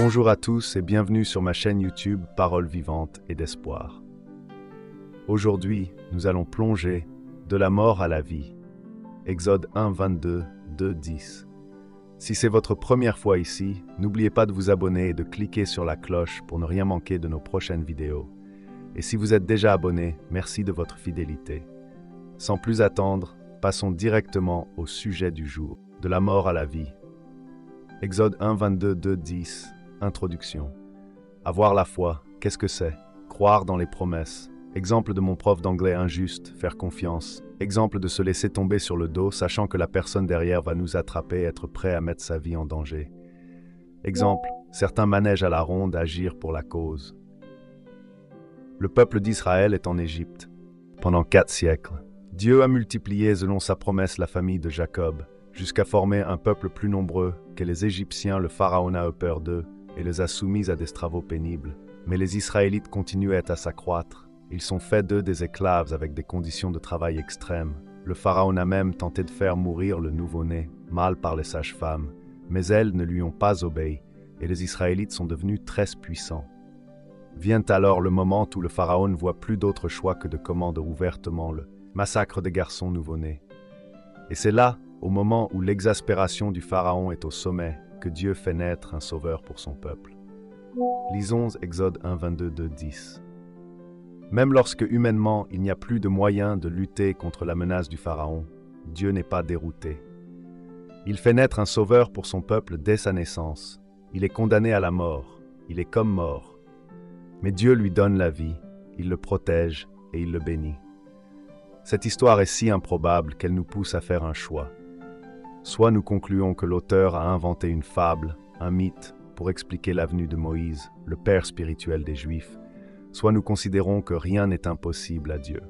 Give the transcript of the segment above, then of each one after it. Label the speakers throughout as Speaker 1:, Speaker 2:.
Speaker 1: Bonjour à tous et bienvenue sur ma chaîne YouTube Paroles vivantes et d'espoir. Aujourd'hui, nous allons plonger de la mort à la vie. Exode 1, 22, 2, 10. Si c'est votre première fois ici, n'oubliez pas de vous abonner et de cliquer sur la cloche pour ne rien manquer de nos prochaines vidéos. Et si vous êtes déjà abonné, merci de votre fidélité. Sans plus attendre, passons directement au sujet du jour, de la mort à la vie. Exode 1, 22, 2, 10. Introduction. Avoir la foi, qu'est-ce que c'est? Croire dans les promesses. Exemple de mon prof d'anglais injuste, faire confiance. Exemple de se laisser tomber sur le dos, sachant que la personne derrière va nous attraper, être prêt à mettre sa vie en danger. Exemple, certains manèges à la ronde, agir pour la cause. Le peuple d'Israël est en Égypte. Pendant 4 siècles, Dieu a multiplié selon sa promesse la famille de Jacob, jusqu'à former un peuple plus nombreux que les Égyptiens, le pharaon a eu peur d'eux et les a soumis à des travaux pénibles. Mais les Israélites continuaient à s'accroître. Ils sont faits d'eux des esclaves avec des conditions de travail extrêmes. Le pharaon a même tenté de faire mourir le nouveau-né, mâle par les sages-femmes, mais elles ne lui ont pas obéi et les Israélites sont devenus très puissants. Vient alors le moment où le pharaon ne voit plus d'autre choix que de commander ouvertement le massacre des garçons nouveau-nés. Et c'est là, au moment où l'exaspération du pharaon est au sommet, que Dieu fait naître un sauveur pour son peuple. Lisons Exode 1, 22, 2, 10. Même lorsque humainement il n'y a plus de moyens de lutter contre la menace du pharaon, Dieu n'est pas dérouté. Il fait naître un sauveur pour son peuple dès sa naissance. Il est condamné à la mort, il est comme mort. Mais Dieu lui donne la vie, il le protège et il le bénit. Cette histoire est si improbable qu'elle nous pousse à faire un choix. Soit nous concluons que l'auteur a inventé une fable, un mythe, pour expliquer la venue de Moïse, le père spirituel des Juifs, soit nous considérons que rien n'est impossible à Dieu.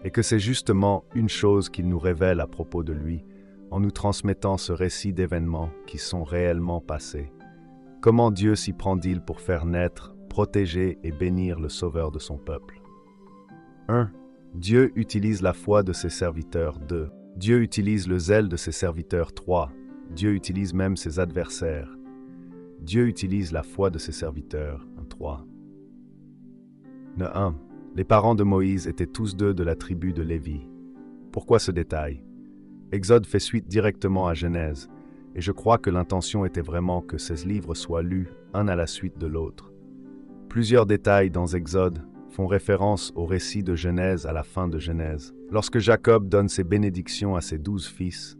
Speaker 1: Et que c'est justement une chose qu'il nous révèle à propos de lui, en nous transmettant ce récit d'événements qui sont réellement passés. Comment Dieu s'y prend-il pour faire naître, protéger et bénir le sauveur de son peuple? 1. Dieu utilise la foi de ses serviteurs. 2. Dieu utilise le zèle de ses serviteurs. 3. Dieu utilise même ses adversaires. Dieu utilise la foi de ses serviteurs. 3. 1. Les parents de Moïse étaient tous deux de la tribu de Lévi. Pourquoi ce détail? Exode fait suite directement à Genèse, et je crois que l'intention était vraiment que ces livres soient lus un à la suite de l'autre. Plusieurs détails dans Exode font référence au récit de Genèse à la fin de Genèse. Lorsque Jacob donne ses bénédictions à ses 12 fils,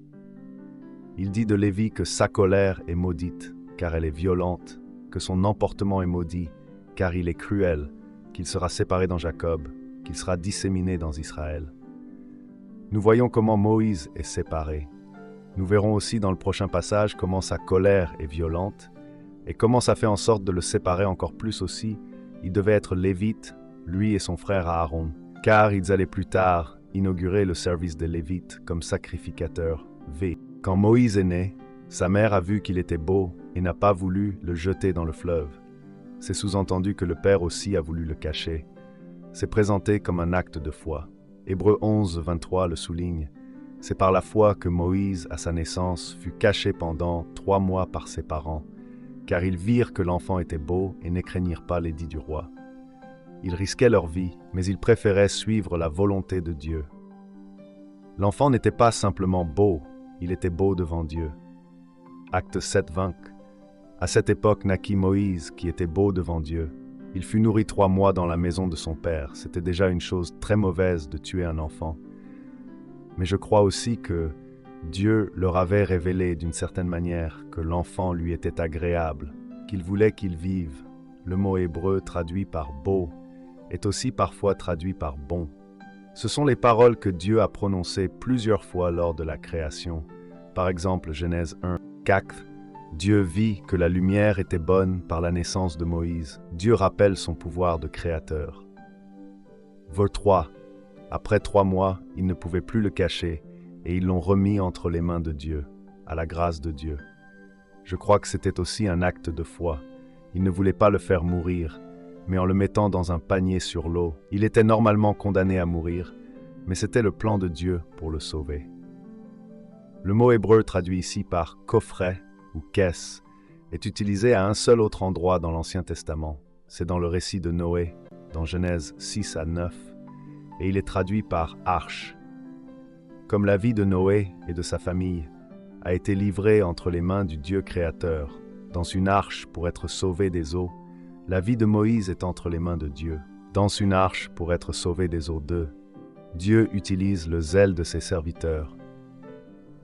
Speaker 1: il dit de Lévi que sa colère est maudite, car elle est violente, que son emportement est maudit, car il est cruel, qu'il sera séparé dans Jacob, qu'il sera disséminé dans Israël. Nous voyons comment Moïse est séparé. Nous verrons aussi dans le prochain passage comment sa colère est violente, et comment ça fait en sorte de le séparer encore plus aussi. Il devait être lévite, lui et son frère Aaron, car ils allaient plus tard inaugurer le service des Lévites comme sacrificateurs. V. Quand Moïse est né, sa mère a vu qu'il était beau et n'a pas voulu le jeter dans le fleuve. C'est sous-entendu que le père aussi a voulu le cacher. C'est présenté comme un acte de foi. Hébreux 11, 23 le souligne. C'est par la foi que Moïse, à sa naissance, fut caché pendant 3 mois par ses parents, car ils virent que l'enfant était beau et n'écraignirent pas l'édit du roi. Ils risquaient leur vie, mais ils préféraient suivre la volonté de Dieu. L'enfant n'était pas simplement beau, il était beau devant Dieu. Acte 7, 20. À cette époque naquit Moïse, qui était beau devant Dieu. Il fut nourri 3 mois dans la maison de son père. C'était déjà une chose très mauvaise de tuer un enfant. Mais je crois aussi que Dieu leur avait révélé d'une certaine manière que l'enfant lui était agréable, qu'il voulait qu'il vive. Le mot hébreu traduit par « beau » est aussi parfois traduit par « bon ». Ce sont les paroles que Dieu a prononcées plusieurs fois lors de la création. Par exemple, Genèse 1, 4. Dieu vit que la lumière était bonne par la naissance de Moïse. Dieu rappelle son pouvoir de créateur. Vers 3. Après 3 mois, ils ne pouvaient plus le cacher et ils l'ont remis entre les mains de Dieu, à la grâce de Dieu. Je crois que c'était aussi un acte de foi. Il ne voulait pas le faire mourir, mais en le mettant dans un panier sur l'eau. Il était normalement condamné à mourir, mais c'était le plan de Dieu pour le sauver. Le mot hébreu traduit ici par coffret ou caisse est utilisé à un seul autre endroit dans l'Ancien Testament. C'est dans le récit de Noé, dans Genèse 6 à 9, et il est traduit par « arche ». Comme la vie de Noé et de sa famille a été livrée entre les mains du Dieu créateur, dans une arche pour être sauvé des eaux, la vie de Moïse est entre les mains de Dieu, dans une arche pour être sauvé des eaux d'eux. Dieu utilise le zèle de ses serviteurs.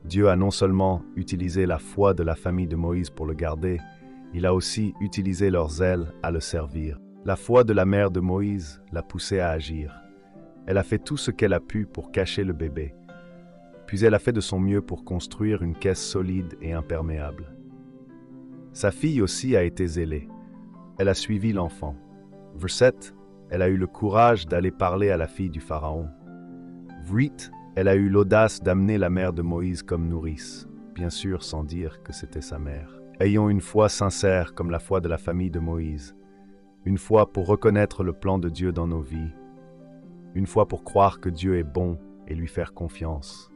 Speaker 1: Dieu a non seulement utilisé la foi de la famille de Moïse pour le garder, il a aussi utilisé leur zèle à le servir. La foi de la mère de Moïse l'a poussé à agir. Elle a fait tout ce qu'elle a pu pour cacher le bébé. Puis elle a fait de son mieux pour construire une caisse solide et imperméable. Sa fille aussi a été zélée. Elle a suivi l'enfant. Verset, elle a eu le courage d'aller parler à la fille du Pharaon. Vrit, elle a eu l'audace d'amener la mère de Moïse comme nourrice, bien sûr sans dire que c'était sa mère. Ayons une foi sincère comme la foi de la famille de Moïse, une foi pour reconnaître le plan de Dieu dans nos vies, une foi pour croire que Dieu est bon et lui faire confiance,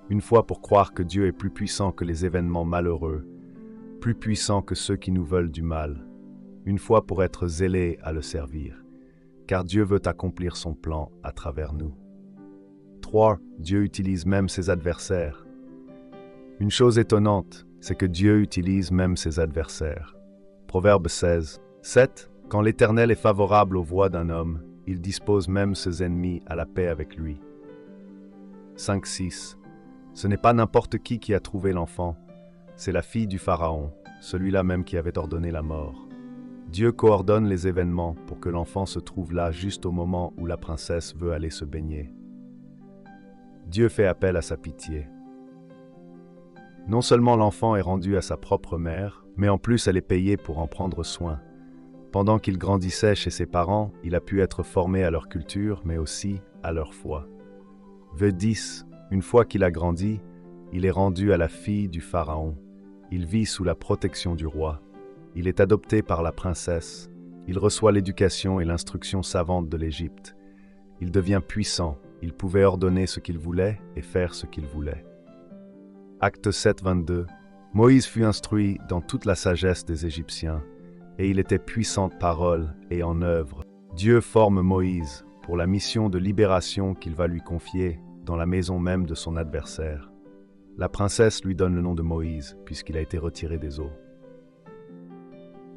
Speaker 1: une foi pour croire que Dieu est plus puissant que les événements malheureux, plus puissant que ceux qui nous veulent du mal, une foi pour être zélé à le servir, car Dieu veut accomplir son plan à travers nous. 3. Dieu utilise même ses adversaires. Une chose étonnante, c'est que Dieu utilise même ses adversaires. Proverbe 16, 7. Quand l'Éternel est favorable aux voies d'un homme, il dispose même ses ennemis à la paix avec lui. 5, 6. Ce n'est pas n'importe qui a trouvé l'enfant, c'est la fille du Pharaon, celui-là même qui avait ordonné la mort. Dieu coordonne les événements pour que l'enfant se trouve là juste au moment où la princesse veut aller se baigner. Dieu fait appel à sa pitié. Non seulement l'enfant est rendu à sa propre mère, mais en plus elle est payée pour en prendre soin. Pendant qu'il grandissait chez ses parents, il a pu être formé à leur culture, mais aussi à leur foi. Verset 10. Une fois qu'il a grandi, il est rendu à la fille du Pharaon. Il vit sous la protection du roi. Il est adopté par la princesse. Il reçoit l'éducation et l'instruction savante de l'Égypte. Il devient puissant. Il pouvait ordonner ce qu'il voulait et faire ce qu'il voulait. Acte 7, 22. Moïse fut instruit dans toute la sagesse des Égyptiens, et il était puissant de parole et en œuvre. Dieu forme Moïse pour la mission de libération qu'il va lui confier dans la maison même de son adversaire. La princesse lui donne le nom de Moïse, puisqu'il a été retiré des eaux.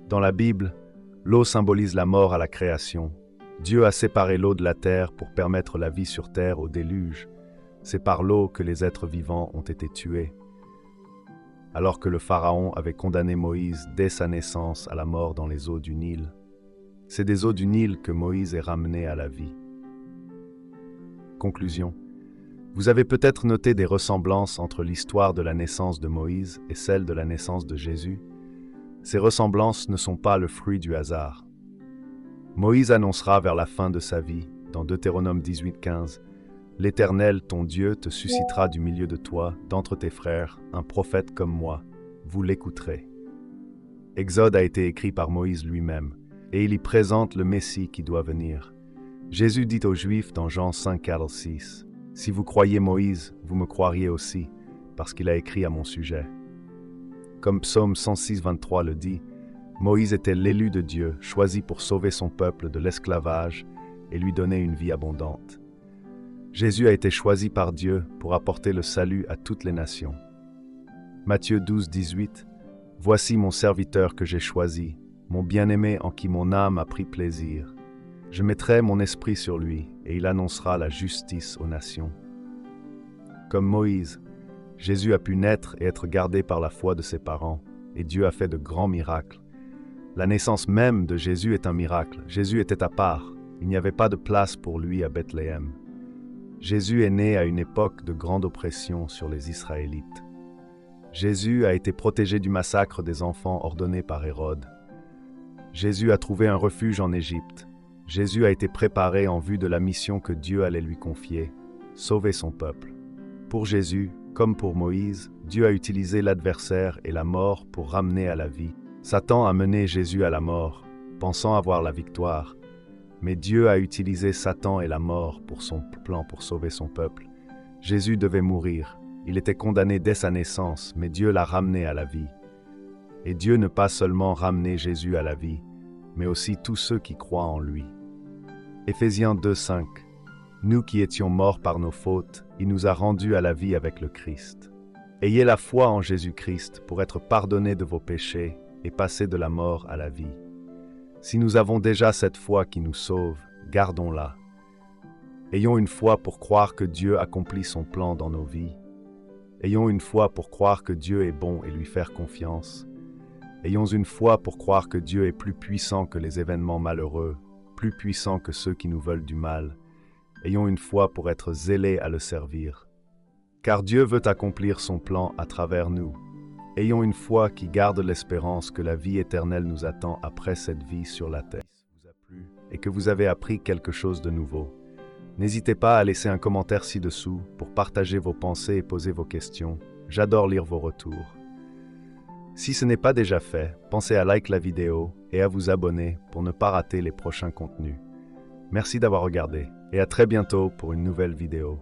Speaker 1: Dans la Bible, l'eau symbolise la mort à la création. Dieu a séparé l'eau de la terre pour permettre la vie sur terre au déluge. C'est par l'eau que les êtres vivants ont été tués. Alors que le Pharaon avait condamné Moïse dès sa naissance à la mort dans les eaux du Nil, c'est des eaux du Nil que Moïse est ramené à la vie. Conclusion. Vous avez peut-être noté des ressemblances entre l'histoire de la naissance de Moïse et celle de la naissance de Jésus. Ces ressemblances ne sont pas le fruit du hasard. Moïse annoncera vers la fin de sa vie, dans Deutéronome 18:15, « L'Éternel, ton Dieu, te suscitera du milieu de toi, d'entre tes frères, un prophète comme moi. Vous l'écouterez. » Exode a été écrit par Moïse lui-même, et il y présente le Messie qui doit venir. Jésus dit aux Juifs dans Jean 5:6, « Si vous croyez Moïse, vous me croiriez aussi, parce qu'il a écrit à mon sujet. » Comme Psaume 106:23 le dit, Moïse était l'élu de Dieu, choisi pour sauver son peuple de l'esclavage et lui donner une vie abondante. Jésus a été choisi par Dieu pour apporter le salut à toutes les nations. Matthieu 12:18, « Voici mon serviteur que j'ai choisi, mon bien-aimé en qui mon âme a pris plaisir. Je mettrai mon esprit sur lui, et il annoncera la justice aux nations. » Comme Moïse, Jésus a pu naître et être gardé par la foi de ses parents, et Dieu a fait de grands miracles. La naissance même de Jésus est un miracle. Jésus était à part. Il n'y avait pas de place pour lui à Bethléem. Jésus est né à une époque de grande oppression sur les Israélites. Jésus a été protégé du massacre des enfants ordonné par Hérode. Jésus a trouvé un refuge en Égypte. Jésus a été préparé en vue de la mission que Dieu allait lui confier, sauver son peuple. Pour Jésus, comme pour Moïse, Dieu a utilisé l'adversaire et la mort pour ramener à la vie. Satan a mené Jésus à la mort, pensant avoir la victoire. Mais Dieu a utilisé Satan et la mort pour son plan pour sauver son peuple. Jésus devait mourir. Il était condamné dès sa naissance, mais Dieu l'a ramené à la vie. et Dieu ne pas seulement ramener Jésus à la vie, mais aussi tous ceux qui croient en lui. Éphésiens 2:5. Nous qui étions morts par nos fautes, il nous a rendus à la vie avec le Christ. Ayez la foi en Jésus-Christ pour être pardonnés de vos péchés et passer de la mort à la vie. Si nous avons déjà cette foi qui nous sauve, gardons-la. Ayons une foi pour croire que Dieu accomplit son plan dans nos vies. Ayons une foi pour croire que Dieu est bon et lui faire confiance. Ayons une foi pour croire que Dieu est plus puissant que les événements malheureux, plus puissant que ceux qui nous veulent du mal. Ayons une foi pour être zélés à le servir. Car Dieu veut accomplir son plan à travers nous. Ayons une foi qui garde l'espérance que la vie éternelle nous attend après cette vie sur la terre. Vous a plu et que vous avez appris quelque chose de nouveau. N'hésitez pas à laisser un commentaire ci-dessous pour partager vos pensées et poser vos questions. J'adore lire vos retours. Si ce n'est pas déjà fait, pensez à liker la vidéo et à vous abonner pour ne pas rater les prochains contenus. Merci d'avoir regardé et à très bientôt pour une nouvelle vidéo.